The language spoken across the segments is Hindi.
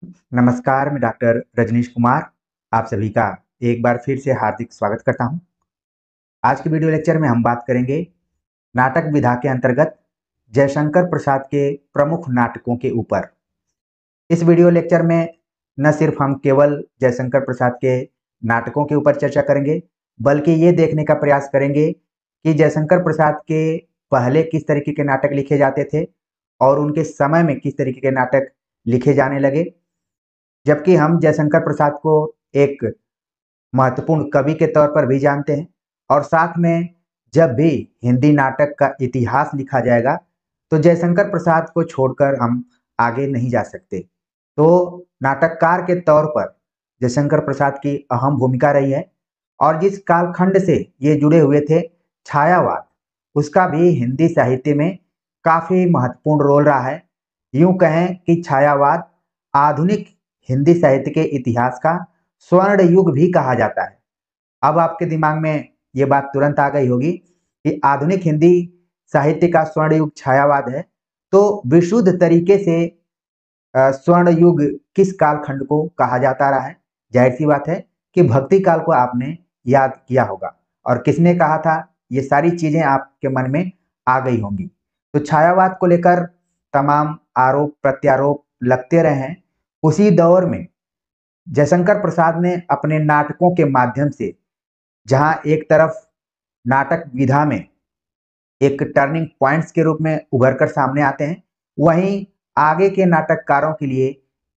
नमस्कार, मैं डॉक्टर रजनीश कुमार आप सभी का एक बार फिर से हार्दिक स्वागत करता हूं। आज के वीडियो लेक्चर में हम बात करेंगे नाटक विधा के अंतर्गत जयशंकर प्रसाद के प्रमुख नाटकों के ऊपर। इस वीडियो लेक्चर में न सिर्फ हम केवल जयशंकर प्रसाद के नाटकों के ऊपर चर्चा करेंगे, बल्कि ये देखने का प्रयास करेंगे कि जयशंकर प्रसाद के पहले किस तरीके के नाटक लिखे जाते थे और उनके समय में किस तरीके के नाटक लिखे जाने लगे। जबकि हम जयशंकर प्रसाद को एक महत्वपूर्ण कवि के तौर पर भी जानते हैं और साथ में जब भी हिंदी नाटक का इतिहास लिखा जाएगा तो जयशंकर प्रसाद को छोड़कर हम आगे नहीं जा सकते। तो नाटककार के तौर पर जयशंकर प्रसाद की अहम भूमिका रही है और जिस कालखंड से ये जुड़े हुए थे छायावाद, उसका भी हिंदी साहित्य में काफी महत्वपूर्ण रोल रहा है। यूं कहें कि छायावाद आधुनिक हिंदी साहित्य के इतिहास का स्वर्ण युग भी कहा जाता है। अब आपके दिमाग में ये बात तुरंत आ गई होगी कि आधुनिक हिंदी साहित्य का स्वर्ण युग छायावाद है, तो विशुद्ध तरीके से स्वर्ण युग किस कालखंड को कहा जाता रहा है। जाहिर सी बात है कि भक्ति काल को आपने याद किया होगा और किसने कहा था, ये सारी चीजें आपके मन में आ गई होंगी। तो छायावाद को लेकर तमाम आरोप प्रत्यारोप लगते रहे हैं। उसी दौर में जयशंकर प्रसाद ने अपने नाटकों के माध्यम से, जहां एक तरफ नाटक विधा में एक टर्निंग पॉइंट्स के रूप में उभर कर सामने आते हैं, वहीं आगे के नाटककारों के लिए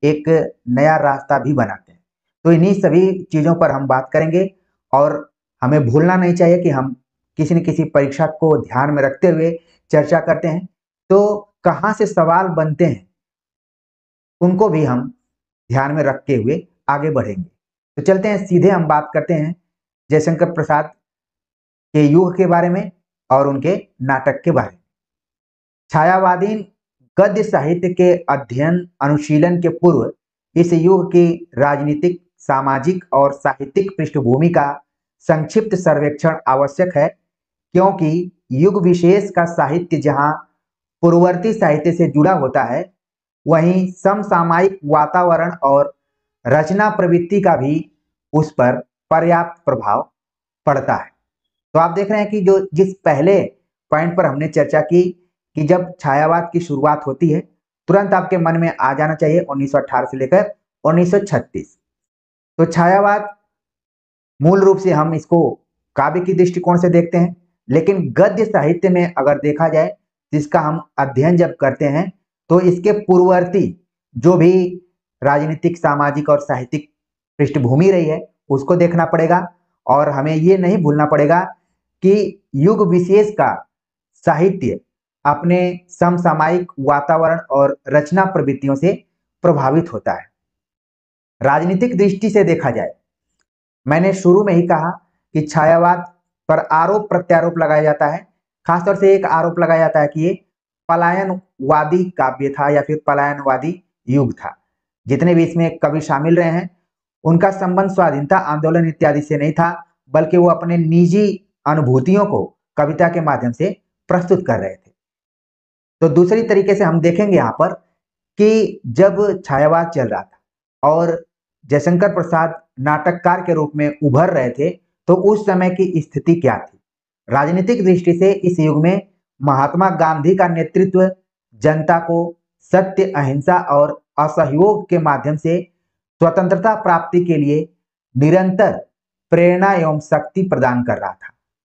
एक नया रास्ता भी बनाते हैं। तो इन्हीं सभी चीजों पर हम बात करेंगे और हमें भूलना नहीं चाहिए कि हम किसी न किसी परीक्षा को ध्यान में रखते हुए चर्चा करते हैं। तो कहाँ से सवाल बनते हैं उनको भी हम ध्यान में रखते हुए आगे बढ़ेंगे। तो चलते हैं, सीधे हम बात करते हैं जयशंकर प्रसाद के युग के बारे में और उनके नाटक के बारे में। छायावादी गद्य साहित्य के अध्ययन अनुशीलन के पूर्व इस युग की राजनीतिक, सामाजिक और साहित्यिक पृष्ठभूमि का संक्षिप्त सर्वेक्षण आवश्यक है, क्योंकि युग विशेष का साहित्य जहां पूर्ववर्ती साहित्य से जुड़ा होता है, वहीं समसामयिक वातावरण और रचना प्रवृत्ति का भी उस पर पर्याप्त प्रभाव पड़ता है। तो आप देख रहे हैं कि जो जिस पहले पॉइंट पर हमने चर्चा की कि जब छायावाद की शुरुआत होती है, तुरंत आपके मन में आ जाना चाहिए 1918 से लेकर 1936। तो छायावाद मूल रूप से हम इसको काव्य की दृष्टिकोण से देखते हैं, लेकिन गद्य साहित्य में अगर देखा जाए, जिसका हम अध्ययन जब करते हैं, तो इसके पूर्ववर्ती जो भी राजनीतिक, सामाजिक और साहित्यिक पृष्ठभूमि रही है उसको देखना पड़ेगा। और हमें ये नहीं भूलना पड़ेगा कि युग विशेष का साहित्य अपने समसामयिक वातावरण और रचना प्रवृत्तियों से प्रभावित होता है। राजनीतिक दृष्टि से देखा जाए, मैंने शुरू में ही कहा कि छायावाद पर आरोप प्रत्यारोप लगाया जाता है। खासतौर से एक आरोप लगाया जाता है कि ये पलायनवादी काव्य था या फिर पलायनवादी युग था। जितने भी इसमें कवि शामिल रहे हैं, उनका संबंध स्वाधीनता आंदोलन इत्यादि से नहीं था, बल्कि वो अपने निजी अनुभूतियों को कविता के माध्यम से प्रस्तुत कर रहे थे। तो दूसरी तरीके से हम देखेंगे यहाँ पर कि जब छायावाद चल रहा था और जयशंकर प्रसाद नाटककार के रूप में उभर रहे थे, तो उस समय की स्थिति क्या थी। राजनीतिक दृष्टि से इस युग में महात्मा गांधी का नेतृत्व जनता को सत्य, अहिंसा और असहयोग के माध्यम से स्वतंत्रता प्राप्ति के लिए निरंतर प्रेरणा एवं शक्ति प्रदान कर रहा था।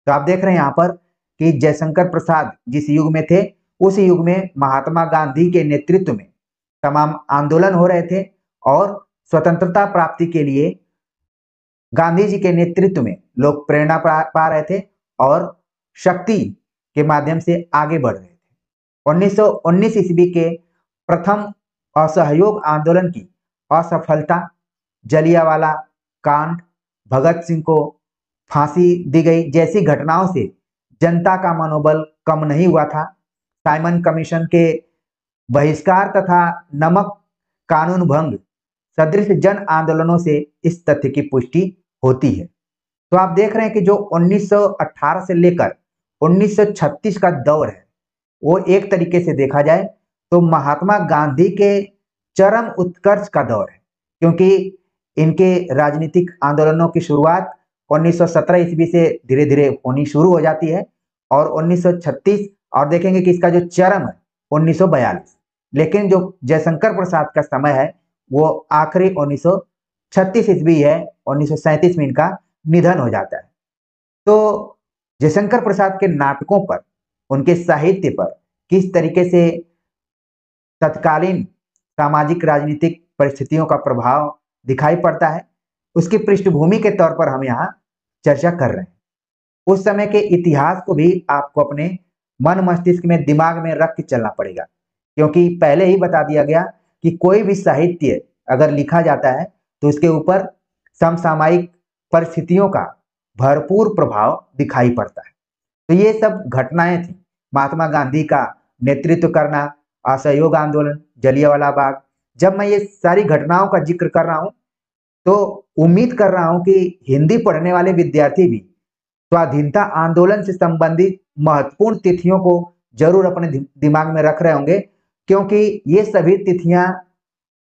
तो आप देख रहे हैं यहाँ पर कि जयशंकर प्रसाद जिस युग में थे, उस युग में महात्मा गांधी के नेतृत्व में तमाम आंदोलन हो रहे थे और स्वतंत्रता प्राप्ति के लिए गांधी जी के नेतृत्व में लोग प्रेरणा पा रहे थे और शक्ति के माध्यम से आगे बढ़ रहे थे। 1919 ईस्वी के प्रथम असहयोग आंदोलन की असफलता, जलियांवाला कांड, भगत सिंह को फांसी दी गई जैसी घटनाओं से जनता का मनोबल कम नहीं हुआ था। साइमन कमीशन के बहिष्कार तथा नमक कानून भंग सदृश जन आंदोलनों से इस तथ्य की पुष्टि होती है। तो आप देख रहे हैं कि जो 1918 से लेकर 1936 का दौर है, वो एक तरीके से देखा जाए तो महात्मा गांधी के चरम उत्कर्ष का दौर है, क्योंकि इनके राजनीतिक आंदोलनों की शुरुआत 1917 ईस्वी से धीरे धीरे होनी शुरू हो जाती है और 1936, और देखेंगे कि इसका जो चरम है 1942। लेकिन जो जयशंकर प्रसाद का समय है वो आखिरी 1936 ईस्वी है, 1937 में इनका निधन हो जाता है। तो जयशंकर प्रसाद के नाटकों पर, उनके साहित्य पर किस तरीके से तत्कालीन सामाजिक राजनीतिक परिस्थितियों का प्रभाव दिखाई पड़ता है, उसकी पृष्ठभूमि के तौर पर हम यहाँ चर्चा कर रहे हैं। उस समय के इतिहास को भी आपको अपने मन मस्तिष्क में, दिमाग में रख के चलना पड़ेगा, क्योंकि पहले ही बता दिया गया कि कोई भी साहित्य अगर लिखा जाता है तो उसके ऊपर समसामयिक परिस्थितियों का भरपूर प्रभाव दिखाई पड़ता है। तो ये सब घटनाएं थी। महात्मा गांधी का नेतृत्व करना, असहयोग आंदोलन, जलियांवाला बाग। जब मैं ये सारी घटनाओं का जिक्र कर रहा हूं तो उम्मीद कर रहा हूं कि हिंदी पढ़ने वाले विद्यार्थी भी स्वाधीनता आंदोलन से संबंधित महत्वपूर्ण तिथियों को जरूर अपने दिमाग में रख रहे होंगे, क्योंकि ये सभी तिथियां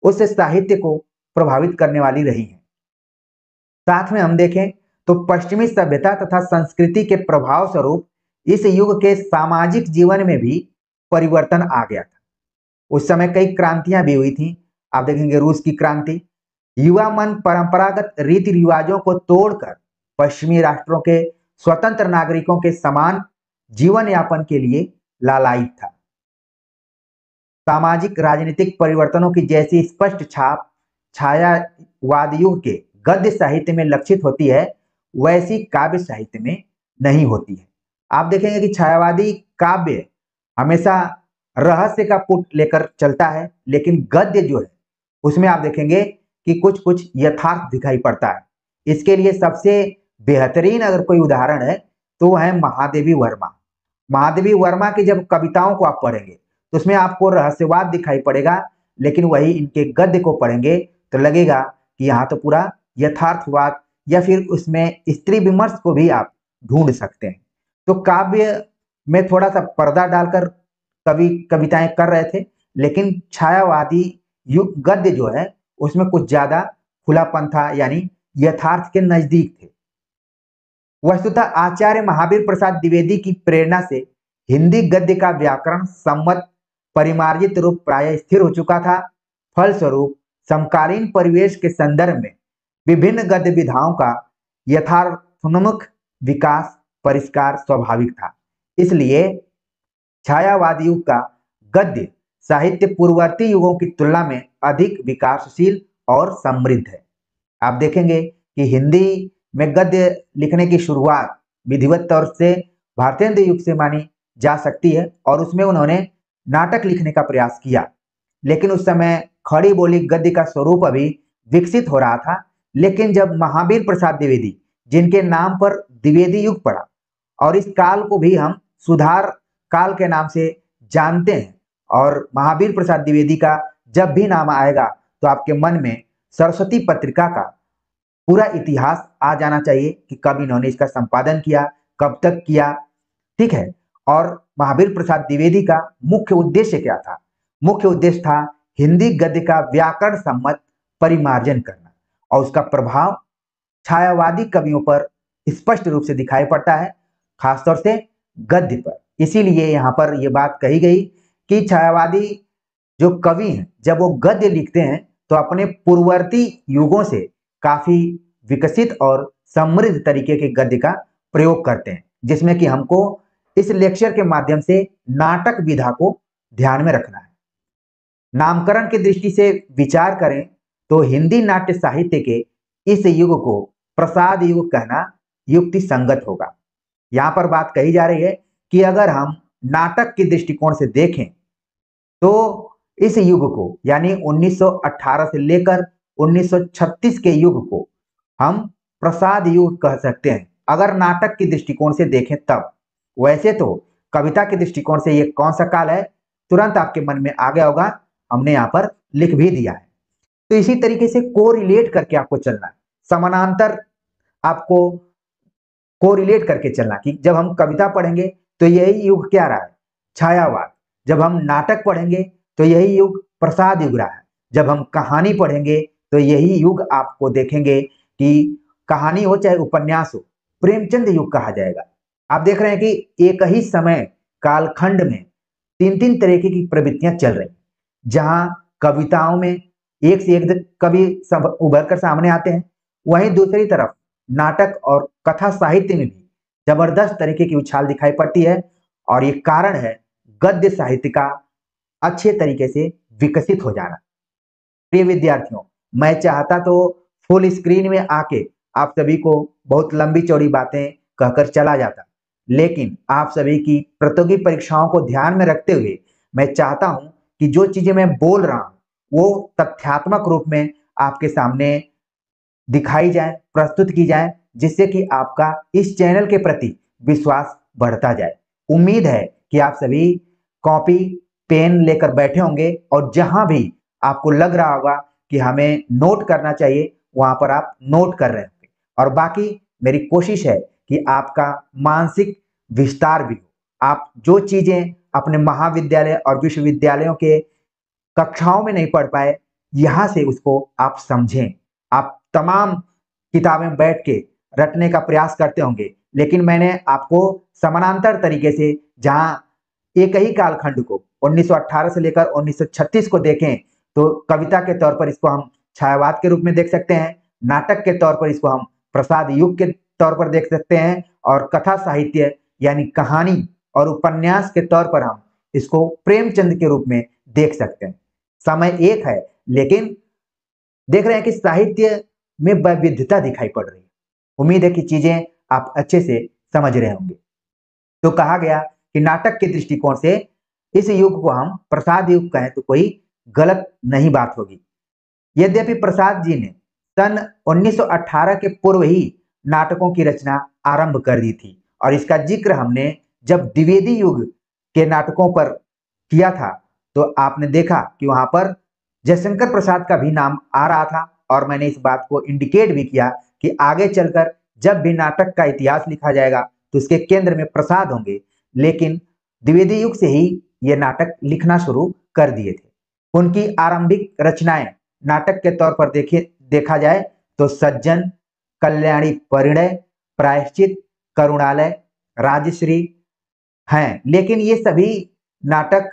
उस साहित्य को प्रभावित करने वाली रही हैं। साथ में हम देखें तो पश्चिमी सभ्यता तथा संस्कृति के प्रभाव स्वरूप इस युग के सामाजिक जीवन में भी परिवर्तन आ गया था। उस समय कई क्रांतियां भी हुई थी। आप देखेंगे रूस की क्रांति। युवा मन परंपरागत रीति रिवाजों को तोड़कर पश्चिमी राष्ट्रों के स्वतंत्र नागरिकों के समान जीवन यापन के लिए लालायित था। सामाजिक राजनीतिक परिवर्तनों की जैसी स्पष्ट छाप छायावाद युग के गद्य साहित्य में लक्षित होती है, वैसी काव्य साहित्य में नहीं होती है। आप देखेंगे कि छायावादी काव्य हमेशा रहस्य का पुट लेकर चलता है, लेकिन गद्य जो है उसमें आप देखेंगे कि कुछ कुछ यथार्थ दिखाई पड़ता है। इसके लिए सबसे बेहतरीन अगर कोई उदाहरण है तो वह है महादेवी वर्मा। महादेवी वर्मा की जब कविताओं को आप पढ़ेंगे तो उसमें आपको रहस्यवाद दिखाई पड़ेगा, लेकिन वही इनके गद्य को पढ़ेंगे तो लगेगा कि यहाँ तो पूरा यथार्थवाद, या फिर उसमें स्त्री विमर्श को भी आप ढूंढ सकते हैं। तो काव्य में थोड़ा सा पर्दा डालकर कवि कविताएं कर रहे थे, लेकिन छायावादी युग गद्य जो है उसमें कुछ ज्यादा खुलापन था, यानी यथार्थ के नजदीक थे। वस्तुतः आचार्य महावीर प्रसाद द्विवेदी की प्रेरणा से हिंदी गद्य का व्याकरण सम्मत परिमार्जित रूप प्राय स्थिर हो चुका था। फलस्वरूप समकालीन परिवेश के संदर्भ में विभिन्न गद्य विधाओं का यथार्थोन्मुख विकास परिष्कार स्वाभाविक था। इसलिए छायावाद युग का गद्य साहित्य पूर्ववर्ती युगों की तुलना में अधिक विकासशील और समृद्ध है। आप देखेंगे कि हिंदी में गद्य लिखने की शुरुआत विधिवत तौर से भारतेंद्र युग से मानी जा सकती है, और उसमें उन्होंने नाटक लिखने का प्रयास किया। लेकिन उस समय खड़ी बोली गद्य का स्वरूप अभी विकसित हो रहा था। लेकिन जब महावीर प्रसाद द्विवेदी, जिनके नाम पर द्विवेदी युग पड़ा, और इस काल को भी हम सुधार काल के नाम से जानते हैं, और महावीर प्रसाद द्विवेदी का जब भी नाम आएगा तो आपके मन में सरस्वती पत्रिका का पूरा इतिहास आ जाना चाहिए कि कब इन्होंने इसका संपादन किया, कब तक किया, ठीक है। और महावीर प्रसाद द्विवेदी का मुख्य उद्देश्य क्या था? मुख्य उद्देश्य था हिंदी गद्य का व्याकरण सम्मत परिमार्जन करना, और उसका प्रभाव छायावादी कवियों पर स्पष्ट रूप से दिखाई पड़ता है, खासतौर से गद्य पर। इसीलिए यहाँ पर यह बात कही गई कि छायावादी जो कवि हैं जब वो गद्य लिखते हैं तो अपने पूर्ववर्ती युगों से काफी विकसित और समृद्ध तरीके के गद्य का प्रयोग करते हैं, जिसमें कि हमको इस लेक्चर के माध्यम से नाटक विधा को ध्यान में रखना है। नामकरण की दृष्टि से विचार करें तो हिंदी नाट्य साहित्य के इस युग को प्रसाद युग कहना युक्ति संगत होगा। यहाँ पर बात कही जा रही है कि अगर हम नाटक के दृष्टिकोण से देखें तो इस युग को, यानी 1918 से लेकर 1936 के युग को हम प्रसाद युग कह सकते हैं, अगर नाटक के दृष्टिकोण से देखें तब। वैसे तो कविता के दृष्टिकोण से ये कौन सा काल है, तुरंत आपके मन में आ गया होगा, हमने यहाँ पर लिख भी दिया है। तो इसी तरीके से कोरिलेट करके आपको चलना है, समानांतर आपको कोरिलेट करके चलना, कि जब हम कविता पढ़ेंगे तो यही युग क्या रहा है, छायावाद। जब हम नाटक पढ़ेंगे तो यही युग प्रसाद युग रहा है। जब हम कहानी पढ़ेंगे तो यही युग आपको देखेंगे कि कहानी हो चाहे उपन्यास हो, प्रेमचंद युग कहा जाएगा। आप देख रहे हैं कि एक ही समय कालखंड में तीन तीन तरीके की प्रवृत्तियां चल रही, जहां कविताओं में एक से एक कवि सब उभर कर सामने आते हैं, वहीं दूसरी तरफ नाटक और कथा साहित्य में भी जबरदस्त तरीके की उछाल दिखाई पड़ती है। और ये कारण है गद्य साहित्य का अच्छे तरीके से विकसित हो जाना। प्रिय विद्यार्थियों, मैं चाहता तो फुल स्क्रीन में आके आप सभी को बहुत लंबी चौड़ी बातें कहकर चला जाता, लेकिन आप सभी की प्रतियोगी परीक्षाओं को ध्यान में रखते हुए मैं चाहता हूं कि जो चीजें मैं बोल रहा हूं वो तथ्यात्मक रूप में आपके सामने दिखाई जाए, प्रस्तुत की जाए, जिससे कि आपका इस चैनल के प्रति विश्वास बढ़ता जाए। उम्मीद है कि आप सभी कॉपी पेन लेकर बैठे होंगे और जहां भी आपको लग रहा होगा कि हमें नोट करना चाहिए, वहां पर आप नोट कर रहे होंगे। और बाकी मेरी कोशिश है कि आपका मानसिक विस्तार भी हो। आप जो चीजें अपने महाविद्यालय और विश्वविद्यालयों के कक्षाओं में नहीं पढ़ पाए, यहां से उसको आप समझें। आप तमाम किताबें बैठ के रटने का प्रयास करते होंगे, लेकिन मैंने आपको समानांतर तरीके से, जहां एक ही कालखंड को 1918 से लेकर 1936 को देखें तो कविता के तौर पर इसको हम छायावाद के रूप में देख सकते हैं, नाटक के तौर पर इसको हम प्रसाद युग के तौर पर देख सकते हैं, और कथा साहित्य यानी कहानी और उपन्यास के तौर पर हम इसको प्रेमचंद के रूप में देख सकते हैं। समय एक है, लेकिन देख रहे हैं कि साहित्य में वैविध्यता दिखाई पड़ रही है। उम्मीद है कि चीजें आप अच्छे से समझ रहे होंगे। तो कहा गया कि नाटक के दृष्टिकोण से इस युग को हम प्रसाद युग कहें तो कोई गलत नहीं बात होगी। यद्यपि प्रसाद जी ने सन 1918 के पूर्व ही नाटकों की रचना आरंभ कर दी थी, और इसका जिक्र हमने जब द्विवेदी युग के नाटकों पर किया था तो आपने देखा कि वहां पर जयशंकर प्रसाद का भी नाम आ रहा था, और मैंने इस बात को इंडिकेट भी किया कि आगे चलकर जब भी नाटक का इतिहास लिखा जाएगा तो उसके केंद्र में प्रसाद होंगे। लेकिन द्विवेदी युग से ही ये नाटक लिखना शुरू कर दिए थे। उनकी आरंभिक रचनाएं नाटक के तौर पर देखा जाए तो सज्जन, कल्याणी परिणय, प्रायश्चित, करुणालय, राजश्री हैं, लेकिन ये सभी नाटक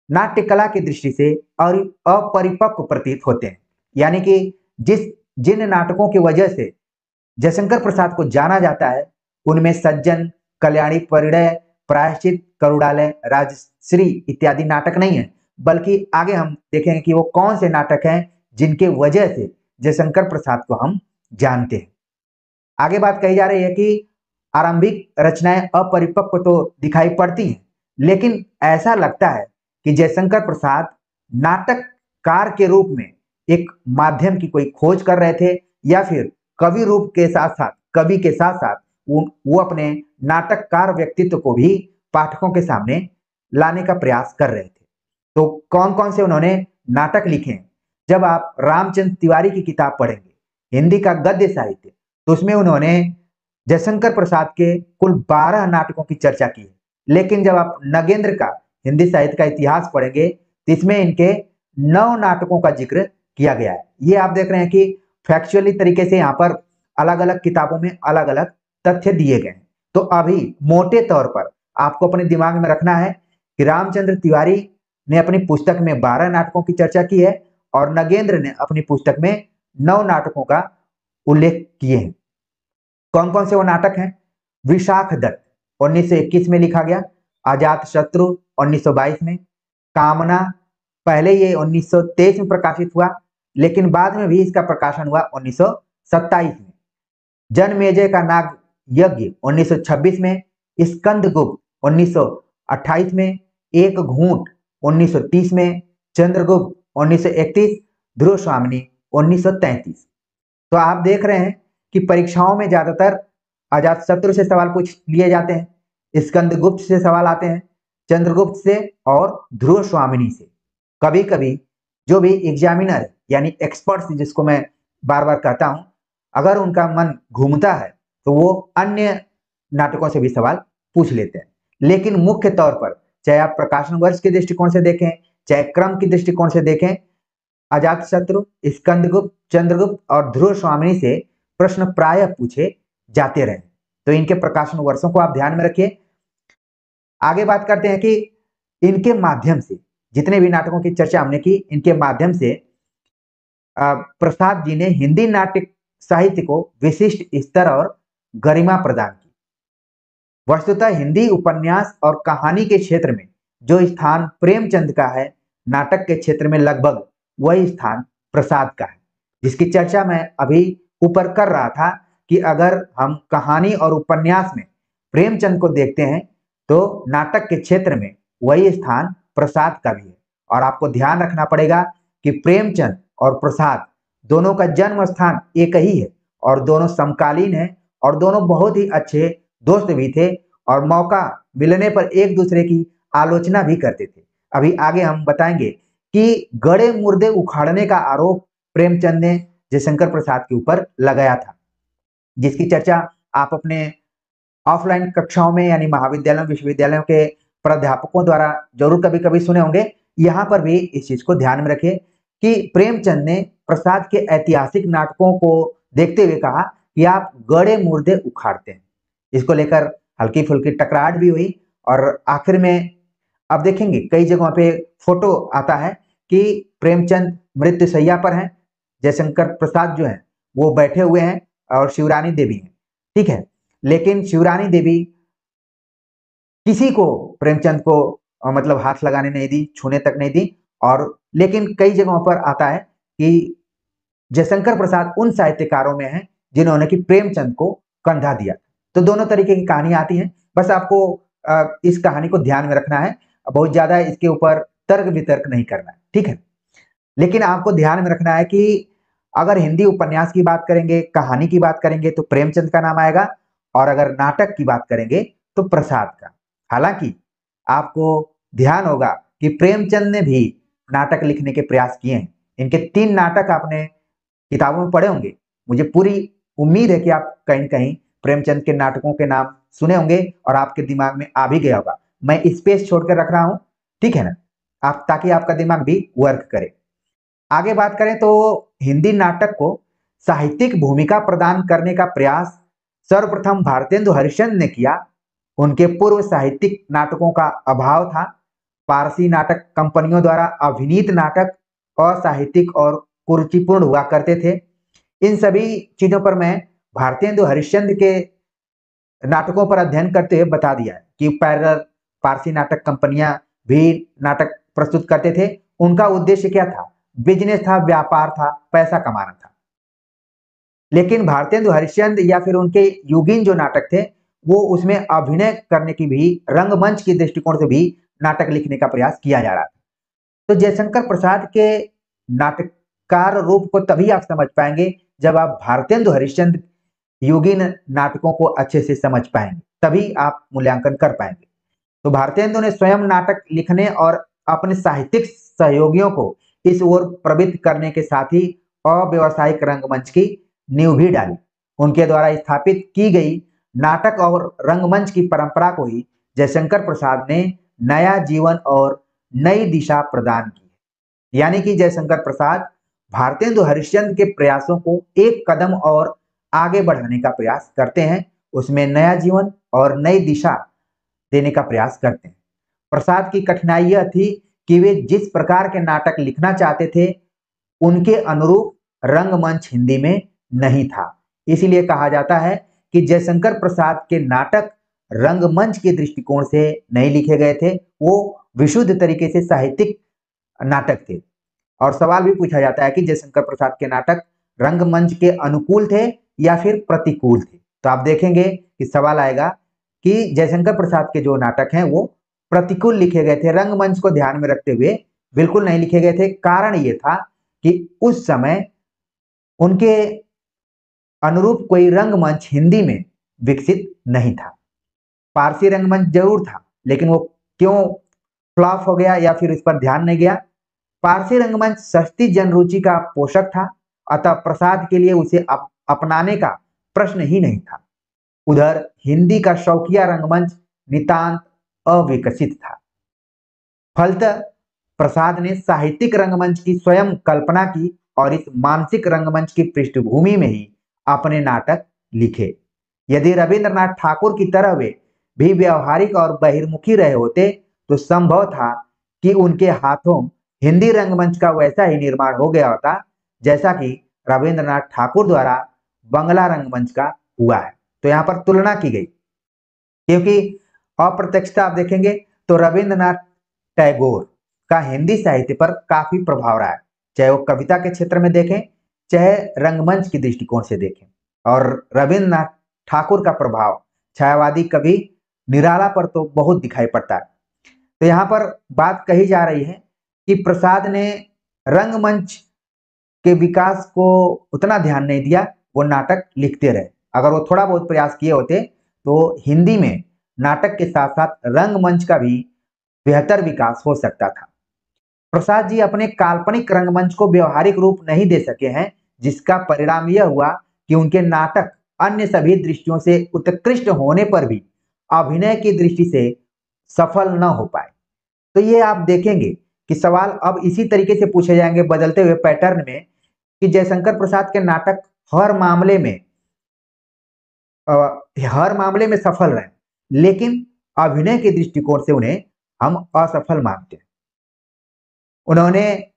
नाट्य कला की दृष्टि से और अपरिपक्व प्रतीत होते हैं। यानी कि जिन नाटकों की वजह से जयशंकर प्रसाद को जाना जाता है, उनमें सज्जन, कल्याणी परिणय, प्रायश्चित, करुणालय, राजश्री इत्यादि नाटक नहीं है, बल्कि आगे हम देखेंगे कि वो कौन से नाटक हैं जिनके वजह से जयशंकर प्रसाद को हम जानते हैं। आगे बात कही जा रही है कि आरंभिक रचनाएं अपरिपक्व तो दिखाई पड़ती हैं, लेकिन ऐसा लगता है कि जयशंकर प्रसाद नाटककार के रूप में एक माध्यम की कोई खोज कर रहे थे, या फिर कवि रूप के साथ साथ, कवि के साथ साथ वो अपने नाटककार व्यक्तित्व को भी पाठकों के सामने लाने का प्रयास कर रहे थे। तो कौन कौन से उन्होंने नाटक लिखे हैं? जब आप रामचंद्र तिवारी की किताब पढ़ेंगे हिंदी का गद्य साहित्य, तो उसमें उन्होंने जयशंकर प्रसाद के कुल 12 नाटकों की चर्चा की है। लेकिन जब आप नगेंद्र का हिंदी साहित्य का इतिहास पढ़ेंगे तो इसमें इनके 9 नाटकों का जिक्र किया गया है। ये आप देख रहे हैं कि फैक्चुअली तरीके से यहाँ पर अलग अलग किताबों में अलग अलग तथ्य दिए गए हैं। तो अभी मोटे तौर पर आपको अपने दिमाग में रखना है कि रामचंद्र तिवारी ने अपनी पुस्तक में 12 नाटकों की चर्चा की है, और नगेंद्र ने अपनी पुस्तक में 9 नाटकों का उल्लेख किए हैं। कौन कौन से वो नाटक हैं? विशाख दत्त 1921 में लिखा गया, अजात शत्रु 1922 में, कामना पहले ये 1923 में प्रकाशित हुआ, लेकिन बाद में भी इसका प्रकाशन हुआ 1927 में, जनमेजय का नाग यज्ञ 1926 में, स्कंदगुप्त 1928 में, एक घूंट 1930 में, चंद्रगुप्त 1931, ध्रुव स्वामिनी 1933। तो आप देख रहे हैं कि परीक्षाओं में ज्यादातर अजातशत्रु से सवाल पूछ लिए जाते हैं, स्कंदगुप्त से सवाल आते हैं, चंद्रगुप्त से और ध्रुव स्वामिनी से। कभी कभी जो भी एग्जामिनर यानी एक्सपर्ट्स जिसको मैं बार बार कहता हूं, अगर उनका मन घूमता है तो वो अन्य नाटकों से भी सवाल पूछ लेते हैं। लेकिन मुख्य तौर पर चाहे आप प्रकाशन वर्ष के दृष्टिकोण से देखें, चाहे क्रम के दृष्टिकोण से देखें, अजातशत्रु, स्कंदगुप्त, चंद्रगुप्त और ध्रुव स्वामिनी से प्रश्न प्रायः पूछे जाते रहे। तो इनके प्रकाशन वर्षों को आप ध्यान में रखिए। आगे बात करते हैं कि इनके माध्यम से, जितने भी नाटकों की चर्चा हमने की, इनके माध्यम से प्रसाद जी ने हिंदी नाटक साहित्य को विशिष्ट स्तर और गरिमा प्रदान की। वस्तुतः हिंदी उपन्यास और कहानी के क्षेत्र में जो स्थान प्रेमचंद का है, नाटक के क्षेत्र में लगभग वही स्थान प्रसाद का है, जिसकी चर्चा मैं अभी ऊपर कर रहा था कि अगर हम कहानी और उपन्यास में प्रेमचंद को देखते हैं तो नाटक के क्षेत्र में वही स्थान प्रसाद का भी है। और आपको ध्यान रखना पड़ेगा कि प्रेमचंद और प्रसाद दोनों का जन्म स्थान एक ही है और दोनों समकालीन हैं और दोनों बहुत ही अच्छे दोस्त भी थे और मौका मिलने पर एक दूसरे की आलोचना भी करते थे। अभी आगे हम बताएंगे कि गड़े मुर्दे उखाड़ने का आरोप प्रेमचंद ने जयशंकर प्रसाद के ऊपर लगाया था, जिसकी चर्चा आप अपने ऑफलाइन कक्षाओं में यानी महाविद्यालयों विश्वविद्यालयों के प्राध्यापकों द्वारा जरूर कभी कभी सुने होंगे। यहाँ पर भी इस चीज को ध्यान में रखिए कि प्रेमचंद ने प्रसाद के ऐतिहासिक नाटकों को देखते हुए कहा कि आप गड़े मुर्दे उखाड़ते हैं। इसको लेकर हल्की फुल्की टकराहट भी हुई और आखिर में अब देखेंगे कई जगहों पे फोटो आता है कि प्रेमचंद मृत्युशैया पर हैं, जयशंकर प्रसाद जो है वो बैठे हुए हैं और शिवरानी देवी हैं, ठीक है। लेकिन शिवरानी देवी किसी को प्रेमचंद को मतलब हाथ लगाने नहीं दी, छूने तक नहीं दी। और लेकिन कई जगहों पर आता है कि जयशंकर प्रसाद उन साहित्यकारों में हैं जिन्होंने कि प्रेमचंद को कंधा दिया। तो दोनों तरीके की कहानी आती हैं, बस आपको इस कहानी को ध्यान में रखना है, बहुत ज्यादा इसके ऊपर तर्क वितर्क नहीं करना है, ठीक है। लेकिन आपको ध्यान में रखना है कि अगर हिंदी उपन्यास की बात करेंगे, कहानी की बात करेंगे तो प्रेमचंद का नाम आएगा और अगर नाटक की बात करेंगे तो प्रसाद का। हालांकि आपको ध्यान होगा कि प्रेमचंद ने भी नाटक लिखने के प्रयास किए हैं। इनके 3 नाटक आपने किताबों में पढ़े होंगे। मुझे पूरी उम्मीद है कि आप कहीं न कहीं प्रेमचंद के नाटकों के नाम सुने होंगे और आपके दिमाग में आ भी गया होगा। मैं स्पेस छोड़कर रख रहा हूं, ठीक है ना, आप ताकि आपका दिमाग भी वर्क करे। आगे बात करें तो हिंदी नाटक को साहित्यिक भूमिका प्रदान करने का प्रयास सर्वप्रथम भारतेंदु हरिश्चंद्र ने किया। उनके पूर्व साहित्यिक नाटकों का अभाव था। पारसी नाटक कंपनियों द्वारा अभिनीत नाटक असाहित्यिक और कुरुचिपूर्ण हुआ करते थे। इन सभी चीजों पर मैं भारतेंदु हरिश्चंद्र के नाटकों पर अध्ययन करते हुए बता दिया है कि पैरल पारसी नाटक कंपनियां भी नाटक प्रस्तुत करते थे। उनका उद्देश्य क्या था? बिजनेस था, व्यापार था, पैसा कमाना था। लेकिन भारतेंदु हरिश्चंद्र या फिर उनके युगीन जो नाटक थे वो उसमें अभिनय करने की भी, रंगमंच के दृष्टिकोण से भी नाटक लिखने का प्रयास किया जा रहा था। तो जयशंकर प्रसाद के नाटककार रूप को तभी आप समझ पाएंगे जब आप भारतेंदु हरिश्चंद्र युगीन नाटकों को अच्छे से समझ पाएंगे, तभी आप मूल्यांकन कर पाएंगे। तो भारतेंदु ने स्वयं नाटक लिखने और अपने साहित्यिक सहयोगियों को इस ओर प्रवृत्त करने के साथ ही अव्यावसायिक रंगमंच की नींव भी डाली। उनके द्वारा स्थापित की गई नाटक और रंगमंच की परंपरा को ही जयशंकर प्रसाद ने नया जीवन और नई दिशा प्रदान की। यानी कि जयशंकर प्रसाद भारतेंदु हरिश्चंद्र के प्रयासों को एक कदम और आगे बढ़ाने का प्रयास करते हैं, उसमें नया जीवन और नई दिशा देने का प्रयास करते हैं। प्रसाद की कठिनाई यह थी कि वे जिस प्रकार के नाटक लिखना चाहते थे उनके अनुरूप रंगमंच हिंदी में नहीं था। इसीलिए कहा जाता है कि जयशंकर प्रसाद के नाटक रंगमंच के दृष्टिकोण से नहीं लिखे गए थे, वो विशुद्ध तरीके से साहित्यिक नाटक थे। और सवाल भी पूछा जाता है कि जयशंकर प्रसाद के नाटक रंगमंच के अनुकूल थे या फिर प्रतिकूल थे। तो आप देखेंगे कि सवाल आएगा कि जयशंकर प्रसाद के जो नाटक हैं वो प्रतिकूल लिखे गए थे, रंगमंच को ध्यान में रखते हुए बिल्कुल नहीं लिखे गए थे। कारण ये था कि उस समय उनके अनुरूप कोई रंगमंच हिंदी में विकसित नहीं था। पारसी रंगमंच जरूर था, लेकिन वो क्यों फ्लॉप हो गया या फिर इस पर ध्यान नहीं गया? पारसी रंगमंच सस्ती जनरुचि का पोषक था, अतः प्रसाद के लिए उसे अपनाने का प्रश्न ही नहीं था। उधर हिंदी का शौकिया रंगमंच नितांत अविकसित था। फलतः प्रसाद ने साहित्यिक रंगमंच की स्वयं कल्पना की और इस मानसिक रंगमंच की पृष्ठभूमि में ही अपने नाटक लिखे। यदि रविंद्रनाथ ठाकुर की तरह वे भी व्यवहारिक और बहिर्मुखी रहे होते तो संभव था कि उनके हाथों हिंदी रंगमंच का वैसा ही निर्माण हो गया होता जैसा कि रविंद्रनाथ ठाकुर द्वारा बंगला रंगमंच का हुआ है। तो यहाँ पर तुलना की गई, क्योंकि अप्रत्यक्षता आप देखेंगे तो रविंद्रनाथ टैगोर का हिंदी साहित्य पर काफी प्रभाव रहा है, चाहे वो कविता के क्षेत्र में देखें चाहे रंगमंच की दृष्टिकोण से देखें। और रविंद्रनाथ ठाकुर का प्रभाव छायावादी कवि निराला पर तो बहुत दिखाई पड़ता है। तो यहाँ पर बात कही जा रही है कि प्रसाद ने रंगमंच के विकास को उतना ध्यान नहीं दिया, वो नाटक लिखते रहे। अगर वो थोड़ा बहुत प्रयास किए होते तो हिंदी में नाटक के साथ साथ रंगमंच का भी बेहतर विकास हो सकता था। प्रसाद जी अपने काल्पनिक रंगमंच को व्यवहारिक रूप नहीं दे सके हैं, जिसका परिणाम यह हुआ कि उनके नाटक अन्य सभी दृष्टियों से उत्कृष्ट होने पर भी अभिनय की दृष्टि से सफल न हो पाए। तो ये आप देखेंगे कि सवाल अब इसी तरीके से पूछे जाएंगे बदलते हुए पैटर्न में कि जयशंकर प्रसाद के नाटक हर मामले में सफल रहे, लेकिन अभिनय के दृष्टिकोण से उन्हें हम असफल मानते हैं। उन्होंने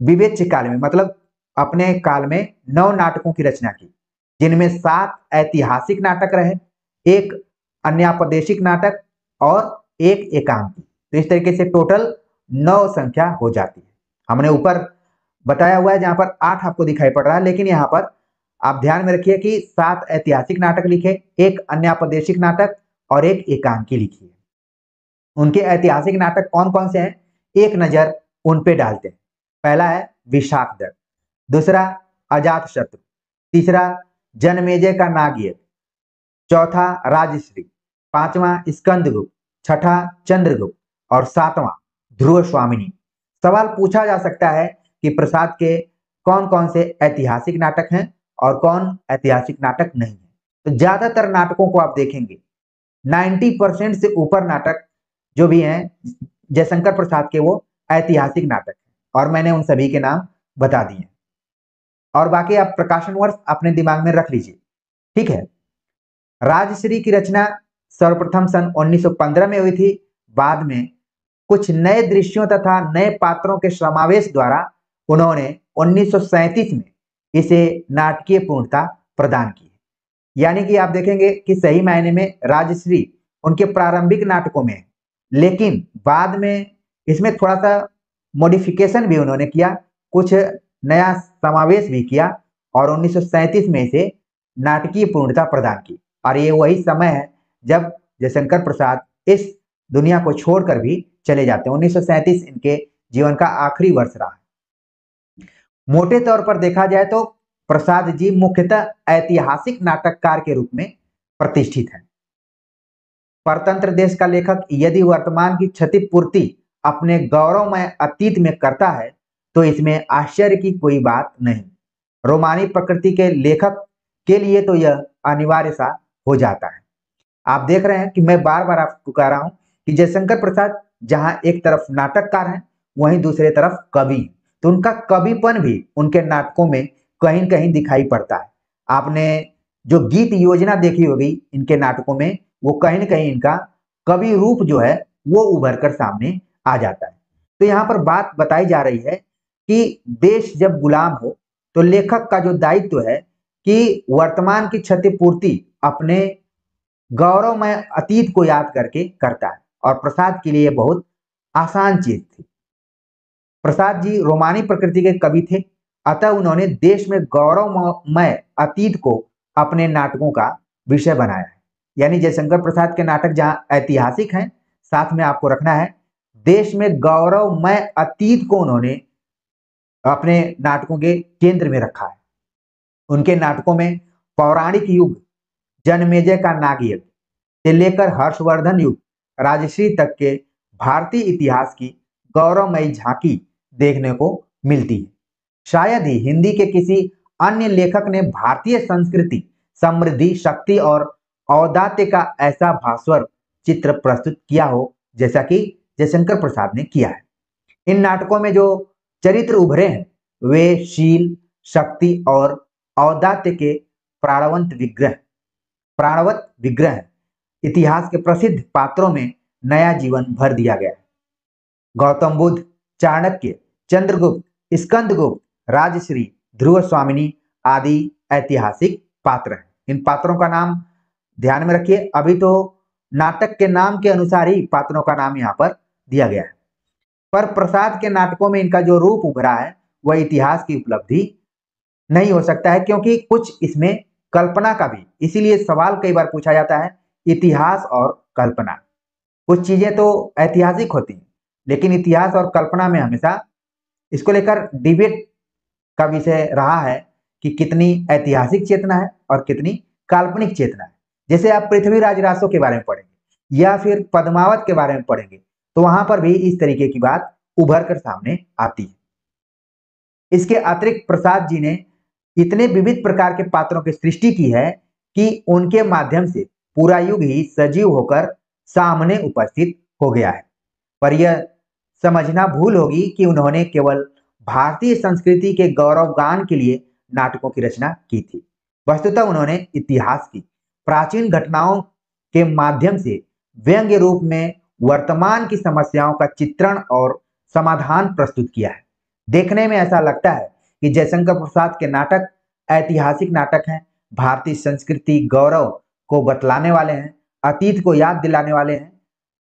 विवेच्य काल में मतलब अपने काल में 9 नाटकों की रचना की, जिनमें 7 ऐतिहासिक नाटक रहे, एक अन्यापदेशिक नाटक और एक एकांकी। तो इस तरीके से टोटल 9 संख्या हो जाती है। हमने ऊपर बताया हुआ है जहां पर 8 आपको दिखाई पड़ रहा है, लेकिन यहाँ पर आप ध्यान में रखिए कि 7 ऐतिहासिक नाटक लिखे, एक अन्यापदेशिक नाटक और एक एकांकी लिखी है। उनके ऐतिहासिक नाटक कौन कौन से हैं, एक नजर उन पे डालते हैं। पहला है विशाखदत्त, दूसरा अजातशत्रु, तीसरा जनमेजय का नागयज्ञ, चौथा राजश्री, पांचवा स्कंदगुप्त, छठा चंद्रगुप्त और सातवां ध्रुव स्वामिनी। सवाल पूछा जा सकता है कि प्रसाद के कौन कौन से ऐतिहासिक नाटक हैं और कौन ऐतिहासिक नाटक नहीं है। तो ज्यादातर नाटकों को आप देखेंगे 90% से ऊपर नाटक जो भी हैं जयशंकर प्रसाद के वो ऐतिहासिक नाटक हैं, और मैंने उन सभी के नाम बता दिए। और बाकी आप प्रकाशन वर्ष अपने दिमाग में रख लीजिए, ठीक है। राजश्री की रचना सर्वप्रथम सन 1915 में हुई थी। बाद में कुछ नए दृश्यों तथा नए पात्रों के समावेश द्वारा उन्होंने 1937 में इसे नाटकीय पूर्णता प्रदान की। यानी कि आप देखेंगे कि सही मायने में राजश्री उनके प्रारंभिक नाटकों में है, लेकिन बाद में इसमें थोड़ा सा मॉडिफिकेशन भी उन्होंने किया, कुछ नया समावेश भी किया और 1937 में इसे नाटकीय पूर्णता प्रदान की। और ये वही समय है जब जयशंकर प्रसाद इस दुनिया को छोड़कर भी चले जाते हैं। 1937 इनके जीवन का आखिरी वर्ष रहा है। मोटे तौर पर देखा जाए तो प्रसाद जी मुख्यतः ऐतिहासिक नाटककार के रूप में प्रतिष्ठित हैं। परतंत्र देश का लेखक यदि वर्तमान की क्षतिपूर्ति अपने गौरवमय अतीत में करता है तो इसमें आश्चर्य की कोई बात नहीं। रोमानी प्रकृति के लेखक के लिए तो यह अनिवार्य सा हो जाता है। आप देख रहे हैं कि मैं बार बार आपको कह रहा हूं कि जयशंकर प्रसाद जहां एक तरफ नाटककार हैं वहीं दूसरे तरफ कवि, तो उनका कविपन भी उनके नाटकों में कहीं न कहीं दिखाई पड़ता है। आपने जो गीत योजना देखी होगी इनके नाटकों में, वो कहीं न कहीं इनका कवि रूप जो है वो उभर कर सामने आ जाता है। तो यहाँ पर बात बताई जा रही है कि देश जब गुलाम हो तो लेखक का जो दायित्व है कि वर्तमान की क्षतिपूर्ति अपने गौरवमय अतीत को याद करके करता है, और प्रसाद के लिए बहुत आसान चीज थी। प्रसाद जी रोमानी प्रकृति के कवि थे, अतः उन्होंने देश में गौरवमय अतीत को अपने नाटकों का विषय बनाया है। यानी जयशंकर प्रसाद के नाटक जहां ऐतिहासिक हैं, साथ में आपको रखना है देश में गौरवमय अतीत को उन्होंने अपने नाटकों के केंद्र में रखा है। उनके नाटकों में पौराणिक युग जनमेजय का नागयज्ञ से लेकर हर्षवर्धन युग राजश्री तक के भारतीय इतिहास की गौरवमयी झांकी देखने को मिलती है। शायद ही हिंदी के किसी अन्य लेखक ने भारतीय संस्कृति, समृद्धि, शक्ति और औदात्य का ऐसा भास्वर चित्र प्रस्तुत किया हो जैसा कि जयशंकर प्रसाद ने किया है। इन नाटकों में जो चरित्र उभरे हैं वे शील, शक्ति और औदात्य के प्राणवत विग्रह हैं। इतिहास के प्रसिद्ध पात्रों में नया जीवन भर दिया गया है। गौतम बुद्ध, चाणक्य, चंद्रगुप्त, स्कंदगुप्त, राजश्री, ध्रुव स्वामिनी आदि ऐतिहासिक पात्र हैं। इन पात्रों का नाम ध्यान में रखिए। अभी तो नाटक के नाम के अनुसार ही पात्रों का नाम यहाँ पर दिया गया है, पर प्रसाद के नाटकों में इनका जो रूप उभरा है वह इतिहास की उपलब्धि नहीं हो सकता है, क्योंकि कुछ इसमें कल्पना का भी, इसीलिए सवाल कई बार पूछा जाता है इतिहास और कल्पना। कुछ चीजें तो ऐतिहासिक होती हैं, लेकिन इतिहास और कल्पना में हमेशा इसको लेकर डिबेट का विषय रहा है कि कितनी ऐतिहासिक चेतना है और कितनी काल्पनिक चेतना है। जैसे आप पृथ्वीराज रासो के बारे में पढ़ेंगे या फिर पद्मावत के बारे में पढ़ेंगे तो वहां पर भी इस तरीके की बात उभर कर सामने आती है। इसके अतिरिक्त प्रसाद जी ने इतने विविध प्रकार के पात्रों की सृष्टि की है कि उनके माध्यम से पूरा युग ही सजीव होकर सामने उपस्थित हो गया है। पर यह समझना भूल होगी कि उन्होंने केवल भारतीय संस्कृति के गौरवगान के लिए नाटकों की रचना की थी। वस्तुतः उन्होंने इतिहास की प्राचीन घटनाओं के माध्यम से व्यंग्य रूप में वर्तमान की समस्याओं का चित्रण और समाधान प्रस्तुत किया है। देखने में ऐसा लगता है कि जयशंकर प्रसाद के नाटक ऐतिहासिक नाटक हैं, भारतीय संस्कृति गौरव को बतलाने वाले हैं, अतीत को याद दिलाने वाले हैं,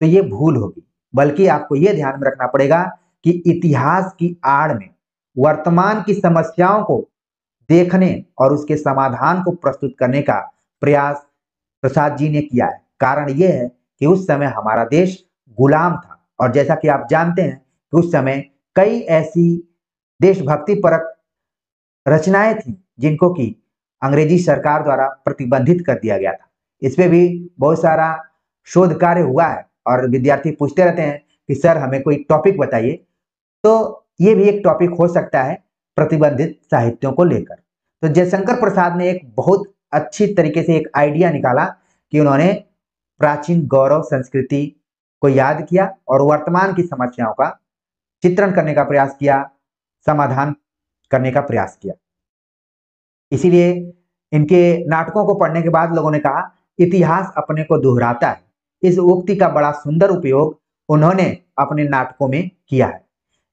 तो ये भूल होगी। बल्कि आपको ये ध्यान में रखना पड़ेगा कि इतिहास की आड़ में वर्तमान की समस्याओं को देखने और उसके समाधान को प्रस्तुत करने का प्रयास प्रसाद जी ने किया है। कारण यह है कि उस समय हमारा देश गुलाम था, और जैसा कि आप जानते हैं कि उस समय कई ऐसी देशभक्ति परक रचनाएं थी जिनको कि अंग्रेजी सरकार द्वारा प्रतिबंधित कर दिया गया था। इसमें भी बहुत सारा शोध कार्य हुआ है और विद्यार्थी पूछते रहते हैं कि सर हमें कोई टॉपिक बताइए, तो ये भी एक टॉपिक हो सकता है प्रतिबंधित साहित्यों को लेकर। तो जयशंकर प्रसाद ने एक बहुत अच्छी तरीके से एक आइडिया निकाला कि उन्होंने प्राचीन गौरव संस्कृति को याद किया और वर्तमान की समस्याओं का चित्रण करने का प्रयास किया, समाधान करने का प्रयास किया। इसीलिए इनके नाटकों को पढ़ने के बाद लोगों ने कहा इतिहास अपने को दोहराता है। इस उक्ति का बड़ा सुंदर उपयोग उन्होंने अपने नाटकों में किया है।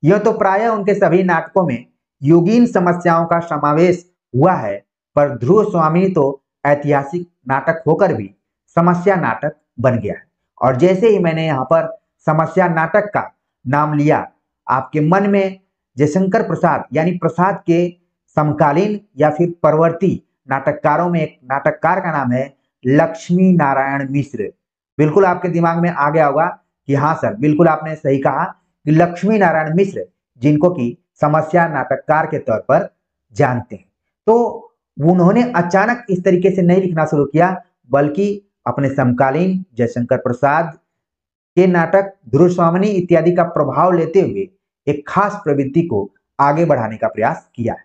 यह तो प्रायः उनके सभी नाटकों में युगीन समस्याओं का समावेश हुआ है, पर ध्रुव स्वामी तो ऐतिहासिक नाटक होकर भी समस्या नाटक बन गया है। और जैसे ही मैंने यहाँ पर समस्या नाटक का नाम लिया, आपके मन में जयशंकर प्रसाद यानी प्रसाद के समकालीन या फिर परवर्ती नाटककारों में एक नाटककार का नाम है लक्ष्मी नारायण मिश्र। बिल्कुल आपके दिमाग में आ गया होगा कि हाँ सर, बिल्कुल आपने सही कहा कि लक्ष्मी नारायण मिश्र, जिनको कि समस्या नाटककार के तौर पर जानते हैं। तो उन्होंने अचानक इस तरीके से नहीं लिखना शुरू किया, बल्कि अपने समकालीन जयशंकर प्रसाद के नाटक ध्रुव स्वामिनी इत्यादि का प्रभाव लेते हुए एक खास प्रवृत्ति को आगे बढ़ाने का प्रयास किया है।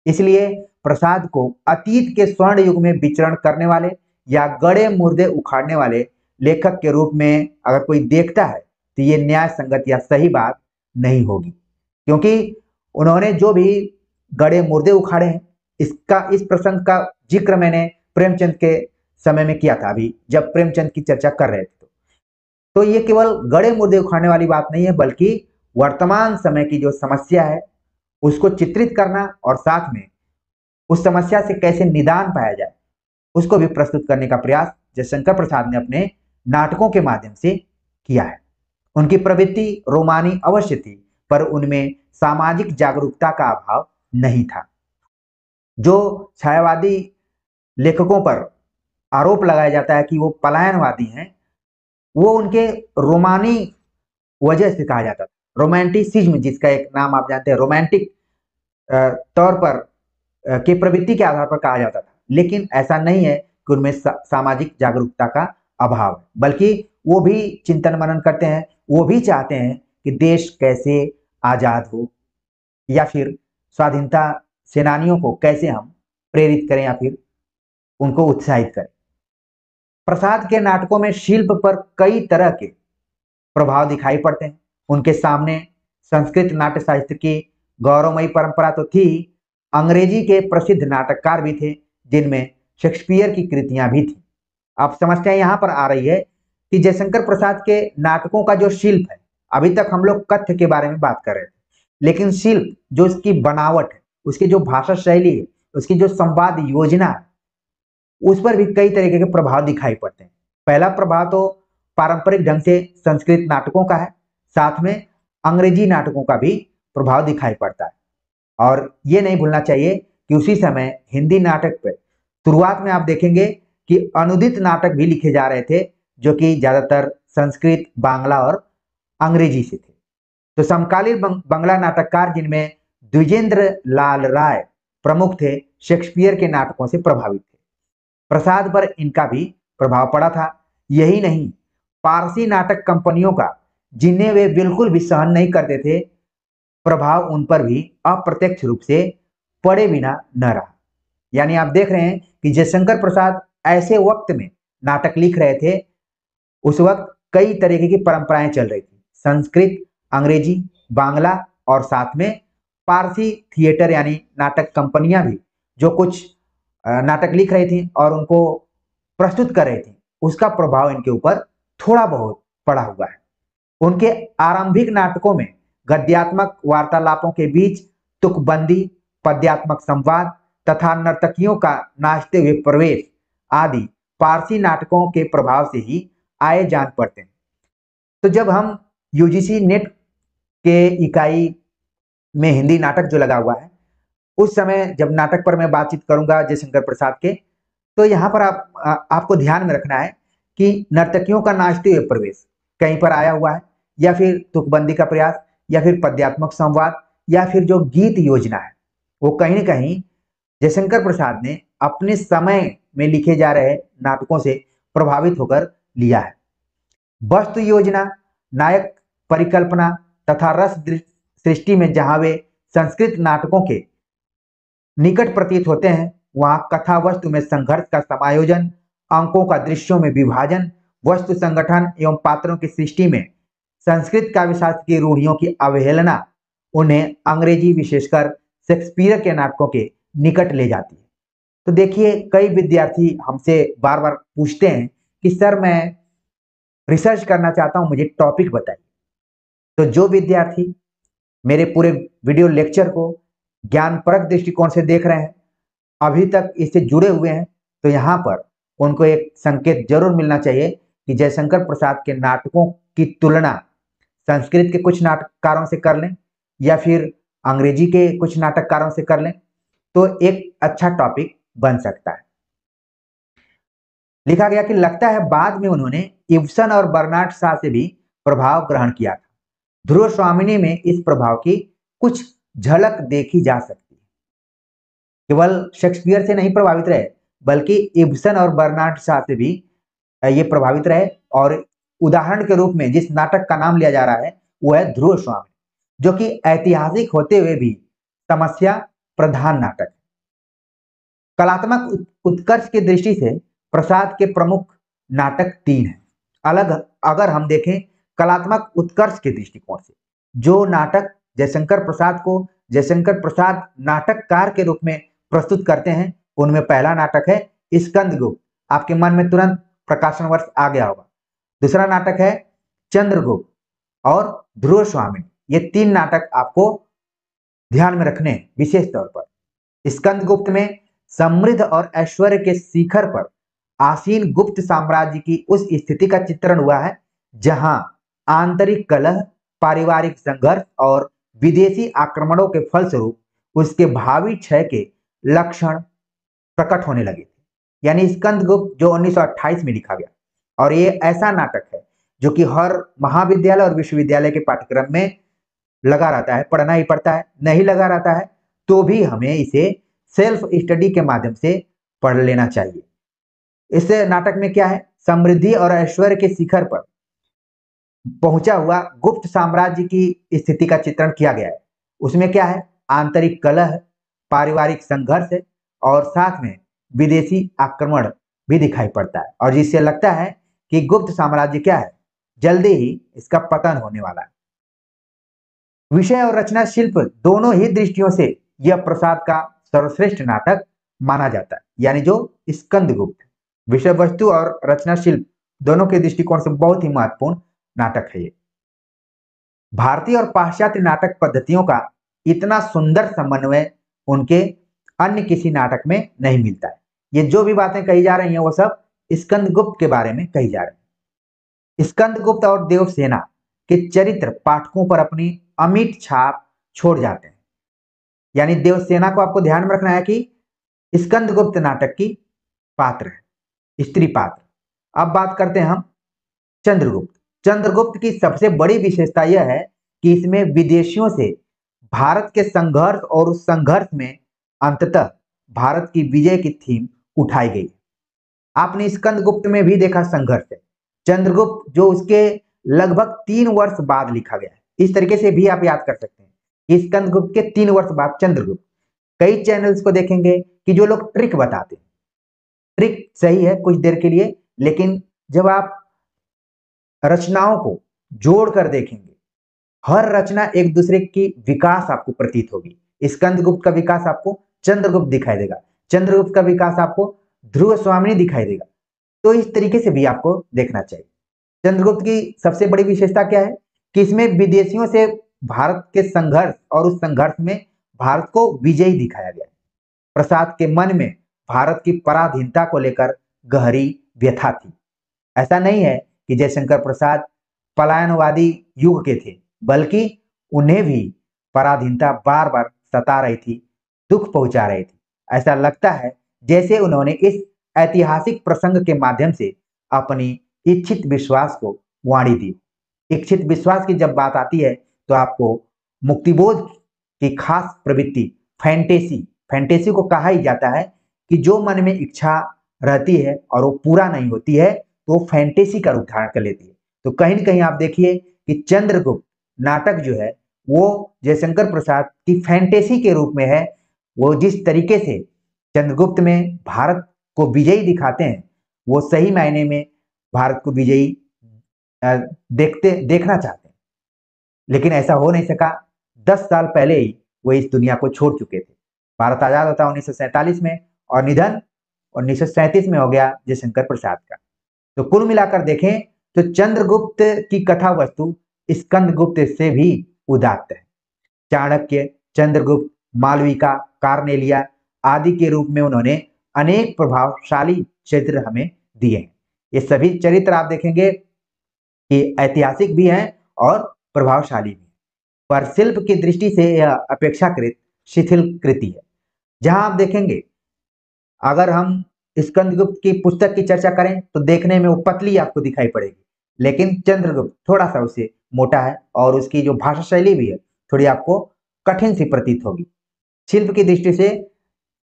इसलिए प्रसाद को अतीत के स्वर्ण युग में विचरण करने वाले या गड़े मुर्दे उखाड़ने वाले लेखक के रूप में अगर कोई देखता है तो ये न्याय संगत या सही बात नहीं होगी, क्योंकि उन्होंने जो भी गड़े मुर्दे उखाड़े हैं, इस प्रसंग का जिक्र मैंने प्रेमचंद के समय में किया था, अभी जब प्रेमचंद की चर्चा कर रहे थे। तो ये केवल गड़े मुर्दे उखाड़ने वाली बात नहीं है, बल्कि वर्तमान समय की जो समस्या है उसको चित्रित करना और साथ में उस समस्या से कैसे निदान पाया जाए उसको भी प्रस्तुत करने का प्रयास जयशंकर प्रसाद ने अपने नाटकों के माध्यम से किया है। उनकी प्रवृत्ति रोमानी अवश्य थी, पर उनमें सामाजिक जागरूकता का अभाव नहीं था। जो छायावादी लेखकों पर आरोप लगाया जाता है कि वो पलायनवादी हैं, वो उनके रोमानी वजह से कहा जाता था। रोमांटिसिज्म, जिसका एक नाम आप जानते हैं, रोमांटिक तौर पर के प्रवृत्ति के आधार पर कहा जाता था। लेकिन ऐसा नहीं है कि उनमें सामाजिक जागरूकता का अभाव है, बल्कि वो भी चिंतन मनन करते हैं। वो भी चाहते हैं कि देश कैसे आजाद हो, या फिर स्वाधीनता सेनानियों को कैसे हम प्रेरित करें या फिर उनको उत्साहित करें। प्रसाद के नाटकों में शिल्प पर कई तरह के प्रभाव दिखाई पड़ते हैं। उनके सामने संस्कृत नाट्य साहित्य की गौरवमयी परंपरा तो थी, अंग्रेजी के प्रसिद्ध नाटककार भी थे जिनमें शेक्सपियर की कृतियां भी थी। अब समस्या यहां पर आ रही है कि जयशंकर प्रसाद के नाटकों का जो शिल्प है, अभी तक हम लोग कथ्य के बारे में बात कर रहे थे, लेकिन शिल्प जो उसकी बनावट है, उसकी जो भाषा शैली है, उसकी जो संवाद योजना है, उस पर भी कई तरीके के प्रभाव दिखाई पड़ते हैं। पहला प्रभाव तो पारंपरिक ढंग से संस्कृत नाटकों का है, साथ में अंग्रेजी नाटकों का भी प्रभाव दिखाई पड़ता है। और ये नहीं भूलना चाहिए कि उसी समय हिंदी नाटक पर शुरुआत में आप देखेंगे कि अनुदित नाटक भी लिखे जा रहे थे, जो कि ज्यादातर संस्कृत, बांग्ला और अंग्रेजी से थे। तो समकालीन बंगला नाटककार जिनमें द्विजेंद्र लाल राय प्रमुख थे, शेक्सपियर के नाटकों से प्रभावित थे। प्रसाद पर इनका भी प्रभाव पड़ा था। यही नहीं, पारसी नाटक कंपनियों का, जिन्हें वे बिल्कुल भी सहन नहीं करते थे, प्रभाव उन पर भी अप्रत्यक्ष रूप से पड़े बिना न रहा। यानी आप देख रहे हैं कि जयशंकर प्रसाद ऐसे वक्त में नाटक लिख रहे थे, उस वक्त कई तरीके की परंपराएं चल रही थी, संस्कृत, अंग्रेजी, बांग्ला और साथ में पारसी थिएटर यानी नाटक कंपनियां भी जो कुछ नाटक लिख रही थी और उनको प्रस्तुत कर रही थी, उसका प्रभाव इनके ऊपर थोड़ा बहुत पड़ा हुआ है। उनके आरंभिक नाटकों में गद्यात्मक वार्तालापों के बीच तुकबंदी, पद्यात्मक संवाद तथा नर्तकियों का नाचते हुए प्रवेश आदि पारसी नाटकों के प्रभाव से ही आए जान पड़ते हैं। तो जब हम यूजीसी नेट के इकाई में हिंदी नाटक जो लगा हुआ है, उस समय जब नाटक पर मैं बातचीत करूंगा जयशंकर प्रसाद के, तो यहाँ पर आपको ध्यान में रखना है कि नर्तकियों का नाचते हुए प्रवेश कहीं पर आया हुआ है, या फिर तुकबंदी का प्रयास, या फिर पद्यात्मक संवाद, या फिर जो गीत योजना है, वो कहीं न कहीं जयशंकर प्रसाद ने अपने समय में लिखे जा रहे नाटकों से प्रभावित होकर लिया है। वस्तु योजना, नायक परिकल्पना तथा रस सृष्टि में जहां वे संस्कृत नाटकों के निकट प्रतीत होते हैं, वहां कथा वस्तु में संघर्ष का समायोजन, अंकों का दृश्यों में विभाजन, वस्तु संगठन एवं पात्रों की सृष्टि में संस्कृत काव्यशास्त्र की रूढ़ियों की अवहेलना उन्हें अंग्रेजी, विशेषकर शेक्सपियर के नाटकों के निकट ले जाती है। तो देखिए, कई विद्यार्थी हमसे बार बार पूछते हैं कि सर मैं रिसर्च करना चाहता हूं, मुझे टॉपिक बताइए। तो जो विद्यार्थी मेरे पूरे वीडियो लेक्चर को ज्ञानपरक दृष्टिकोण से देख रहे हैं, अभी तक इससे जुड़े हुए हैं, तो यहाँ पर उनको एक संकेत जरूर मिलना चाहिए कि जयशंकर प्रसाद के नाटकों की तुलना संस्कृत के कुछ नाटककारों से कर लें या फिर अंग्रेजी के कुछ नाटककारों से कर लें, तो एक अच्छा टॉपिक बन सकता है। लिखा गया कि लगता है बाद में उन्होंने इब्सन और बर्नार्ड शॉ से भी प्रभाव ग्रहण किया था। ध्रुव स्वामिनी में इस प्रभाव की कुछ झलक देखी जा सकती है। केवल शेक्सपियर से नहीं प्रभावित रहे, बल्कि इब्सन और बर्नार्ड शॉ से भी ये प्रभावित रहे। और उदाहरण के रूप में जिस नाटक का नाम लिया जा रहा है वो है ध्रुव स्वामी, जो कि ऐतिहासिक होते हुए भी समस्या प्रधान नाटक है। कलात्मक उत्कर्ष की दृष्टि से प्रसाद के प्रमुख नाटक 3 हैं। अगर हम देखें कलात्मक उत्कर्ष के दृष्टिकोण से, जो नाटक जयशंकर प्रसाद को जयशंकर प्रसाद नाटककार के रूप में प्रस्तुत करते हैं, उनमें पहला नाटक है स्कंदगुप्त। आपके मन में तुरंत प्रकाशन वर्ष आ गया होगा। दूसरा नाटक है चंद्रगुप्त और ध्रुव स्वामी। ये 3 नाटक आपको ध्यान में रखने हैं विशेष तौर पर। स्कंदगुप्त में समृद्ध और ऐश्वर्य के शिखर पर आसीन गुप्त साम्राज्य की उस स्थिति का चित्रण हुआ है जहां आंतरिक कलह, पारिवारिक संघर्ष और विदेशी आक्रमणों के फलस्वरूप उसके भावी क्षय के लक्षण प्रकट होने लगे थे। यानी स्कंदगुप्त जो 1928 में लिखा गया, और ये ऐसा नाटक है जो कि हर महाविद्यालय और विश्वविद्यालय के पाठ्यक्रम में लगा रहता है, पढ़ना ही पड़ता है। नहीं लगा रहता है तो भी हमें इसे सेल्फ स्टडी के माध्यम से पढ़ लेना चाहिए। इस नाटक में क्या है, समृद्धि और ऐश्वर्य के शिखर पर पहुंचा हुआ गुप्त साम्राज्य की स्थिति का चित्रण किया गया है। उसमें क्या है, आंतरिक कलह, पारिवारिक संघर्ष और साथ में विदेशी आक्रमण भी दिखाई पड़ता है, और जिससे लगता है कि गुप्त साम्राज्य क्या है, जल्दी ही इसका पतन होने वाला है। विषय और रचना शिल्प दोनों ही दृष्टियों से यह प्रसाद का सर्वश्रेष्ठ नाटक माना जाता है। यानी जो स्कंदगुप्त विषय वस्तु और रचना शिल्प दोनों के दृष्टिकोण से बहुत ही महत्वपूर्ण नाटक है ये। भारतीय और पाश्चात्य नाटक पद्धतियों का इतना सुंदर समन्वय उनके अन्य किसी नाटक में नहीं मिलता है। ये जो भी बातें कही जा रही हैं वो सब स्कंदगुप्त के बारे में कही जा रही है। स्कंदगुप्त और देवसेना के चरित्र पाठकों पर अपनी अमिट छाप छोड़ जाते हैं। यानी देवसेना को आपको ध्यान में रखना है कि स्कंदगुप्त नाटक की पात्र है, स्त्री पात्र। अब बात करते हैं हम चंद्रगुप्त। चंद्रगुप्त की सबसे बड़ी विशेषता यह है कि इसमें विदेशियों से भारत के संघर्ष और उस संघर्ष में अंततः भारत की विजय की थीम उठाई गई। आपने स्कंदगुप्त में भी देखा संघर्ष है। चंद्रगुप्त जो उसके लगभग 3 वर्ष बाद लिखा गया है, इस तरीके से भी आप याद कर सकते हैं कि स्कंदगुप्त के 3 वर्ष बाद चंद्रगुप्त। कई चैनल्स को देखेंगे कि जो लोग ट्रिक बताते हैं, ट्रिक सही है कुछ देर के लिए, लेकिन जब आप रचनाओं को जोड़कर देखेंगे, हर रचना एक दूसरे की विकास आपको प्रतीत होगी। स्कंदगुप्त का विकास आपको चंद्रगुप्त दिखाई देगा, चंद्रगुप्त का विकास आपको ध्रुव स्वामिनी दिखाई देगा। तो इस तरीके से भी आपको देखना चाहिए। चंद्रगुप्त की सबसे बड़ी विशेषता क्या है कि इसमें विदेशियों से भारत के संघर्ष और उस संघर्ष में भारत को विजयी दिखाया गया है। प्रसाद के मन में भारत की पराधीनता को लेकर गहरी व्यथा थी। ऐसा नहीं है कि जयशंकर प्रसाद पलायनवादी युग के थे, बल्कि उन्हें भी पराधीनता बार बार सता रही थी, दुख पहुंचा रही थी। ऐसा लगता है जैसे उन्होंने इस ऐतिहासिक प्रसंग के माध्यम से अपनी इच्छित विश्वास को वाणी दी। इच्छित विश्वास की जब बात आती है तो आपको मुक्तिबोध की खास प्रवृत्ति फैंटेसी, फैंटेसी को कहा ही जाता है कि जो मन में इच्छा रहती है और वो पूरा नहीं होती है तो फैंटेसी का रूप धारण कर लेती है। तो कहीं ना कहीं आप देखिए कि चंद्रगुप्त नाटक जो है वो जयशंकर प्रसाद की फैंटेसी के रूप में है। वो जिस तरीके से चंद्रगुप्त में भारत को विजयी दिखाते हैं, वो सही मायने में भारत को विजयी देखना चाहते हैं, लेकिन ऐसा हो नहीं सका। 10 साल पहले ही वो इस दुनिया को छोड़ चुके थे। भारत आजाद होता 1947 में और निधन 1937 में हो गया जयशंकर प्रसाद का। तो कुल मिलाकर देखें तो चंद्रगुप्त की कथा वस्तु स्कंदगुप्त से भी उदात्त है। चाणक्य, चंद्रगुप्त, मालविका, कार्नेलिया आदि के रूप में उन्होंने अनेक प्रभावशाली चरित्र हमें दिए हैं। ये सभी चरित्र आप देखेंगे कि ऐतिहासिक भी हैं और प्रभावशाली भी, पर शिल्प की दृष्टि से यह अपेक्षाकृत शिथिल कृति है। जहां आप देखेंगे, अगर हम स्कंदगुप्त की पुस्तक की चर्चा करें तो देखने में वो पतली आपको दिखाई पड़ेगी, लेकिन चंद्रगुप्त थोड़ा सा उसे मोटा है और उसकी जो भाषा शैली भी है थोड़ी आपको कठिन सी प्रतीत होगी। शिल्प की दृष्टि से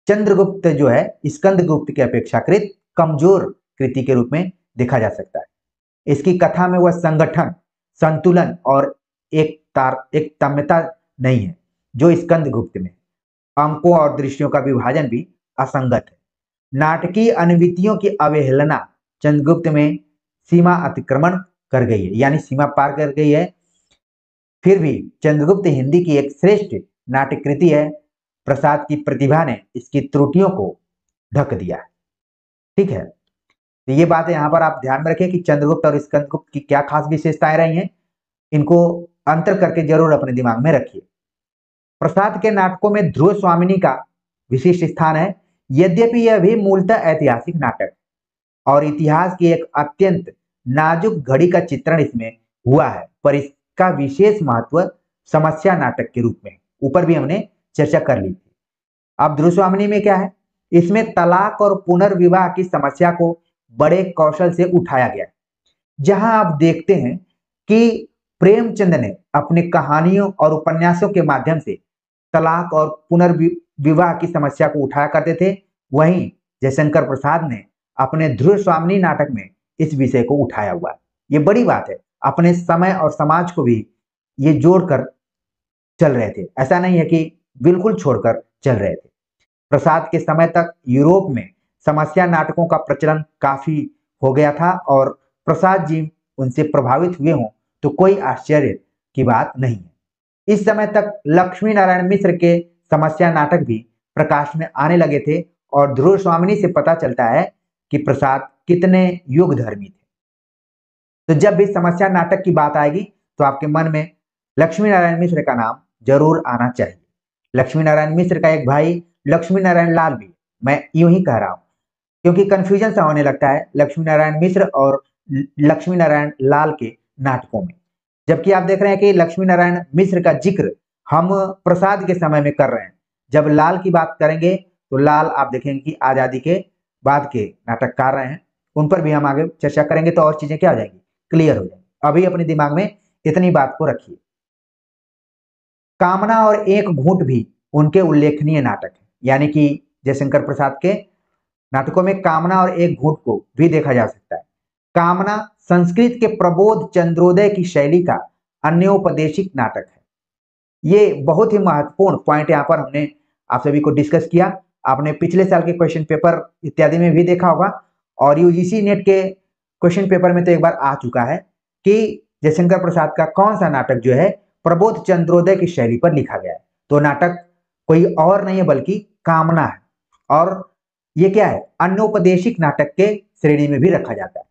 चंद्रगुप्त जो है स्कंदगुप्त की अपेक्षाकृत कमजोर कृति के रूप में देखा जा सकता है। इसकी कथा में वह संगठन, संतुलन और एक तम्यता नहीं है जो स्कंदगुप्त में। अंकों और दृश्यों का विभाजन भी असंगत है। नाटकीय अनुवितियों की अवहेलना चंद्रगुप्त में सीमा अतिक्रमण कर गई है, यानी सीमा पार कर गई है। फिर भी चंद्रगुप्त हिंदी की एक श्रेष्ठ नाटक कृति है। प्रसाद की प्रतिभा ने इसकी त्रुटियों को ढक दिया है। ठीक है, तो ये बातें यहाँ पर आप ध्यान में रखें कि चंद्रगुप्त और स्कंदगुप्त की क्या खास विशेषताएं रही हैं, इनको अंतर करके जरूर अपने दिमाग में रखिए। प्रसाद के नाटकों में ध्रुव स्वामिनी का विशिष्ट स्थान है। यद्यपि यह भी मूलतः ऐतिहासिक नाटक और इतिहास की एक अत्यंत नाजुक घड़ी का चित्रण इसमें हुआ है, पर इसका विशेष महत्व समस्या नाटक के रूप में ऊपर भी हमने चर्चा कर ली थी। अब ध्रुव स्वामिनी में क्या है, इसमें तलाक और पुनर्विवाह की समस्या को बड़े कौशल से उठाया गया, जहां आप देखते हैं कि प्रेमचंद ने अपनी कहानियों और उपन्यासों के माध्यम से तलाक और पुनर्विवाह की समस्या को उठाया करते थे, वहीं जयशंकर प्रसाद ने अपने ध्रुव स्वामिनी नाटक में इस विषय को उठाया हुआ है। ये बड़ी बात है, अपने समय और समाज को भी ये जोड़कर चल रहे थे, ऐसा नहीं है कि बिल्कुल छोड़कर चल रहे थे। प्रसाद के समय तक यूरोप में समस्या नाटकों का प्रचलन काफी हो गया था और प्रसाद जी उनसे प्रभावित हुए हों तो कोई आश्चर्य की बात नहीं है। इस समय तक लक्ष्मी नारायण मिश्र के समस्या नाटक भी प्रकाश में आने लगे थे और ध्रुव स्वामिनी से पता चलता है कि प्रसाद कितने युग धर्मी थे। तो जब भी समस्या नाटक की बात आएगी तो आपके मन में लक्ष्मी नारायण मिश्र का नाम जरूर आना चाहिए। लक्ष्मी नारायण मिश्र का एक भाई लक्ष्मी नारायण लाल भी, मैं यूं ही कह रहा हूं क्योंकि कंफ्यूजन सा होने लगता है लक्ष्मी नारायण मिश्र और लक्ष्मी नारायण लाल के नाटकों में। जबकि आप देख रहे हैं कि लक्ष्मी नारायण मिश्र का जिक्र हम प्रसाद के समय में कर रहे हैं। जब लाल की बात करेंगे तो लाल आप देखेंगे कि आजादी के बाद के नाटककार रहे हैं, उन पर भी हम आगे चर्चा करेंगे तो और चीजें क्या हो जाएंगी, क्लियर हो जाएंगी। अभी अपने दिमाग में इतनी बात को रखिए। कामना और एक घूंट भी उनके उल्लेखनीय नाटक है, यानी कि जयशंकर प्रसाद के नाटकों में कामना और एक घूंट को भी देखा जा सकता है। कामना संस्कृत के प्रबोध चंद्रोदय की शैली का अन्योपदेशिक नाटक है। ये बहुत ही महत्वपूर्ण पॉइंट यहाँ पर हमने आप सभी को डिस्कस किया। आपने पिछले साल के क्वेश्चन पेपर इत्यादि में भी देखा होगा और यूजीसी नेट के क्वेश्चन पेपर में तो एक बार आ चुका है कि जयशंकर प्रसाद का कौन सा नाटक जो है प्रबोध चंद्रोदय की शैली पर लिखा गया है। तो नाटक कोई और नहीं है बल्कि कामना है और ये क्या है, अन्योपदेशिक नाटक के श्रेणी में भी रखा जाता है।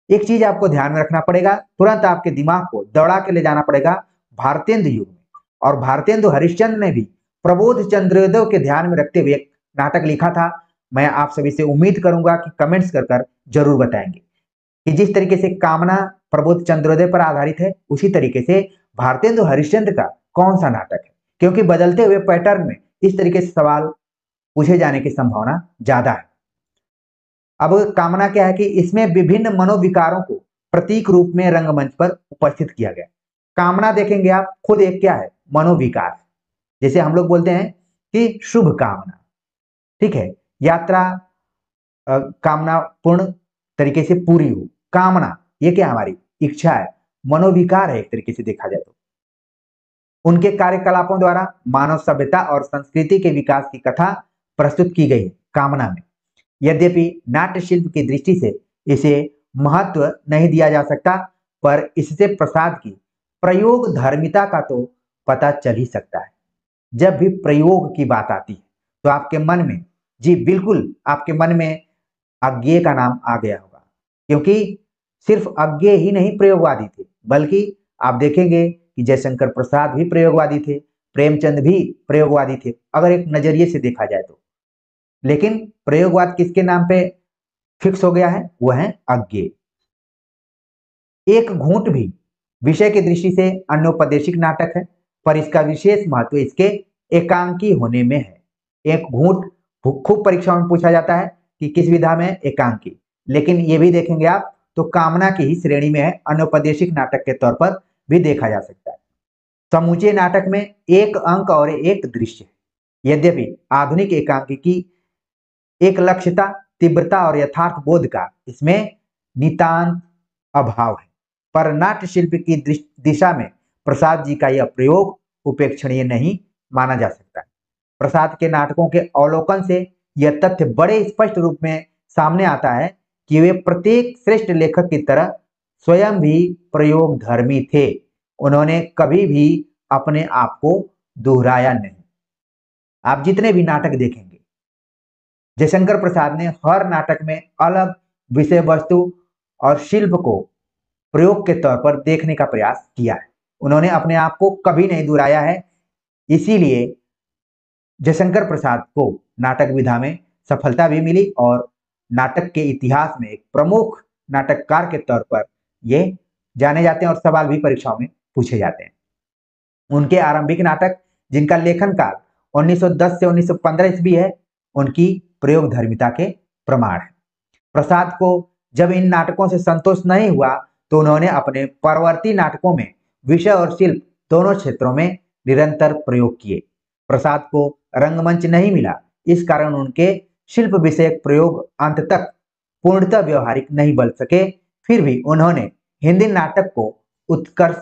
एक चीज आपको ध्यान में रखना पड़ेगा, तुरंत आपके दिमाग को दौड़ा के ले जाना पड़ेगा भारतेंदु युग में। और भारतेंदु हरिश्चंद्र ने भी प्रबोध चंद्रोदय के ध्यान में रखते हुए एक नाटक लिखा था। मैं आप सभी से उम्मीद करूंगा कि कमेंट्स कर जरूर बताएंगे कि जिस तरीके से कामना प्रबोध चंद्रोदय पर आधारित है उसी तरीके से भारतेंदु हरिश्चंद्र का कौन सा नाटक है, क्योंकि बदलते हुए पैटर्न में इस तरीके से सवाल पूछे जाने की संभावना ज्यादा है। अब कामना क्या है कि इसमें विभिन्न मनोविकारों को प्रतीक रूप में रंगमंच पर उपस्थित किया गया। कामना देखेंगे आप खुद एक क्या है, मनोविकार। जैसे हम लोग बोलते हैं कि शुभ कामना, ठीक है, यात्रा कामना पूर्ण तरीके से पूरी हो। कामना ये क्या हमारी इच्छा है, मनोविकार है एक तरीके से देखा जाए तो। उनके कार्यकलापों द्वारा मानव सभ्यता और संस्कृति के विकास की कथा प्रस्तुत की गई है कामना में। यद्यपि नाट्य शिल्प की दृष्टि से इसे महत्व नहीं दिया जा सकता, पर इससे प्रसाद की प्रयोग धर्मिता का तो पता चल ही सकता है। जब भी प्रयोग की बात आती है तो आपके मन में, जी बिल्कुल आपके मन में अज्ञेय का नाम आ गया होगा, क्योंकि सिर्फ अज्ञेय ही नहीं प्रयोगवादी थे, बल्कि आप देखेंगे कि जयशंकर प्रसाद भी प्रयोगवादी थे, प्रेमचंद भी प्रयोगवादी थे अगर एक नजरिए से देखा जाए तो। लेकिन प्रयोगवाद किसके नाम पे फिक्स हो गया है, वो है अज्ञेय। एक घूंट भी विषय की दृष्टि से अन्योपदेशिक नाटक है, पर इसका विशेष महत्व इसके एकांकी होने में है। एक घूंट खूब परीक्षाओं में पूछा जाता है कि किस विधा में एकांकी, लेकिन ये भी देखेंगे आप तो कामना की ही श्रेणी में है, अन्योपदेशिक नाटक के तौर पर भी देखा जा सकता है। समूचे नाटक में एक अंक और एक दृश्य है। यद्यपि आधुनिक एकांकी की एक लक्ष्यता, तीव्रता और यथार्थ बोध का इसमें नितांत अभाव है, पर नाट्य शिल्प की दिशा में प्रसाद जी का यह प्रयोग उपेक्षणीय नहीं माना जा सकता। प्रसाद के नाटकों के अवलोकन से यह तथ्य बड़े स्पष्ट रूप में सामने आता है कि वे प्रत्येक श्रेष्ठ लेखक की तरह स्वयं भी प्रयोग धर्मी थे। उन्होंने कभी भी अपने आप को दोहराया नहीं। आप जितने भी नाटक देखेंगे, जयशंकर प्रसाद ने हर नाटक में अलग विषय वस्तु और शिल्प को प्रयोग के तौर पर देखने का प्रयास किया है। उन्होंने अपने आप को कभी नहीं दोहराया है। इसीलिए जयशंकर प्रसाद को नाटक विधा में सफलता भी मिली और नाटक के इतिहास में एक प्रमुख नाटककार के तौर पर ये जाने जाते हैं और सवाल भी परीक्षाओं में पूछे जाते हैं। उनके आरंभिक नाटक जिनका लेखन काल 1910 से 1915 ईस्वी है, उनकी प्रयोग धर्मिता के प्रमाण है। प्रसाद को जब इन नाटकों से संतोष नहीं हुआ तो उन्होंने अपने परवर्ती नाटकों में विषय और शिल्प दोनों क्षेत्रों में निरंतर प्रयोग किए। प्रसाद को रंगमंच नहीं मिला, इस कारण उनके शिल्प विषयक प्रयोग अंत तक पूर्णतः व्यवहारिक नहीं बन सके। फिर भी उन्होंने हिंदी नाटक को उत्कर्ष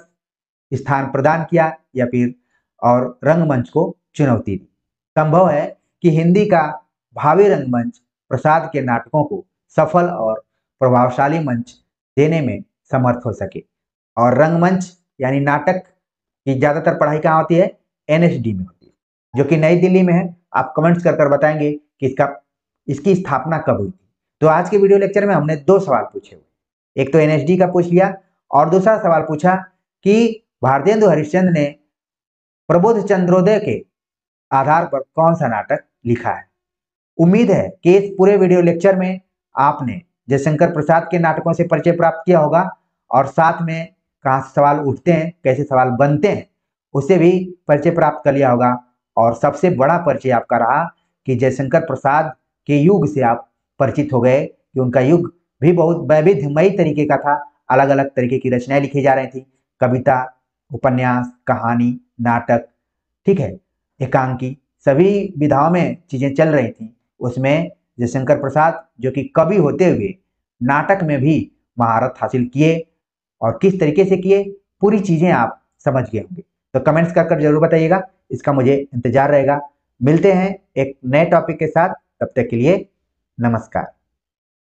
स्थान प्रदान किया या फिर और रंगमंच को चुनौती दी। संभव है कि हिंदी का भावी रंगमंच प्रसाद के नाटकों को सफल और प्रभावशाली मंच देने में समर्थ हो सके और रंगमंच यानी नाटक कि ज़्यादातर पढ़ाई कहाँ होती है, एनएसडी में होती है, जो कि नई दिल्ली में है। आप कमेंट्स कर बताएंगे कि इसकी स्थापना कब हुई थी। तो आज के वीडियो लेक्चर में हमने 2 सवाल पूछे हुए, एक तो एनएसडी का पूछ लिया और दूसरा सवाल पूछा कि भारतेंदु हरिश्चंद्र ने प्रबोध चंद्रोदय के आधार पर कौन सा नाटक लिखा है। उम्मीद है कि इस पूरे वीडियो लेक्चर में आपने जयशंकर प्रसाद के नाटकों से परिचय प्राप्त किया होगा और साथ में कहाँ से सवाल उठते हैं, कैसे सवाल बनते हैं, उससे भी परिचय प्राप्त कर लिया होगा। और सबसे बड़ा परिचय आपका रहा कि जयशंकर प्रसाद के युग से आप परिचित हो गए कि उनका युग भी बहुत वैविध्यमयी तरीके का था। अलग अलग तरीके की रचनाएं लिखी जा रही थी, कविता, उपन्यास, कहानी, नाटक, ठीक है, एकांकी, सभी विधाओं में चीजें चल रही थी। उसमें जयशंकर प्रसाद जो कि कवि होते हुए नाटक में भी महारत हासिल किए और किस तरीके से किए, पूरी चीजें आप समझ गए होंगे। तो कमेंट्स कर जरूर बताइएगा, इसका मुझे इंतजार रहेगा। मिलते हैं एक नए टॉपिक के साथ, तब तक के लिए नमस्कार।